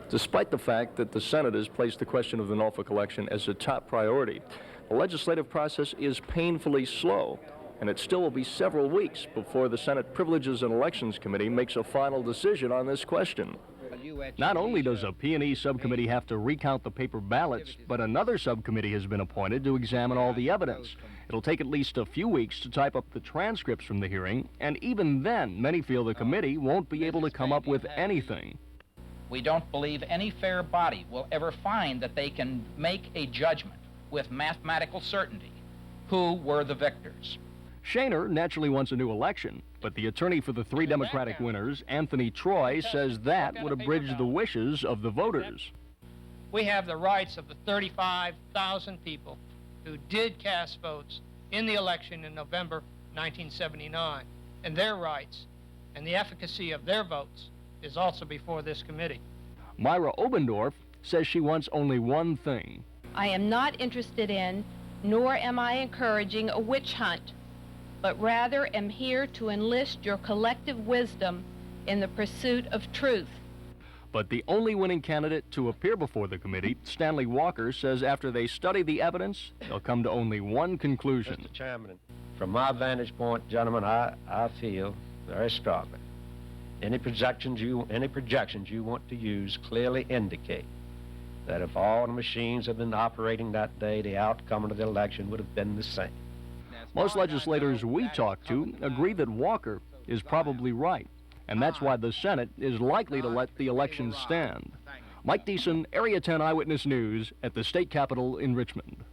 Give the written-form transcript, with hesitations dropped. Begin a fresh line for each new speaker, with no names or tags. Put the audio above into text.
Despite the fact that the Senate has placed the question of the Norfolk election as a top priority, the legislative process is painfully slow, and it still will be several weeks before the Senate Privileges and Elections Committee makes a final decision on this question.
Not only does a P&E subcommittee have to recount the paper ballots, but another subcommittee has been appointed to examine all the evidence. It'll take at least a few weeks to type up the transcripts from the hearing, and even then, many feel the committee won't be able to come up with anything.
We don't believe any fair body will ever find that they can make a judgment with mathematical certainty who were the victors.
Shaner naturally wants a new election, but the attorney for the three Democratic winners, Anthony Troy, says that would abridge the wishes of the voters.
We have the rights of the 35,000 people who did cast votes in the election in November 1979, and their rights and the efficacy of their votes is also before this committee.
Myra Obendorf says she wants only one thing.
I am not interested in, nor am I encouraging a witch hunt, but rather am here to enlist your collective wisdom in the pursuit of truth.
But the only winning candidate to appear before the committee, Stanley Walker, says after they study the evidence, they'll come to only one conclusion.
Mr. Chairman, from my vantage point, gentlemen, I feel very strongly any projections you want to use clearly indicate that if all the machines had been operating that day, the outcome of the election would have been the same.
Most legislators we talked to agree that Walker is probably right, and that's why the Senate is likely to let the election stand. Mike Deason, Area 10 Eyewitness News at the state capitol in Richmond.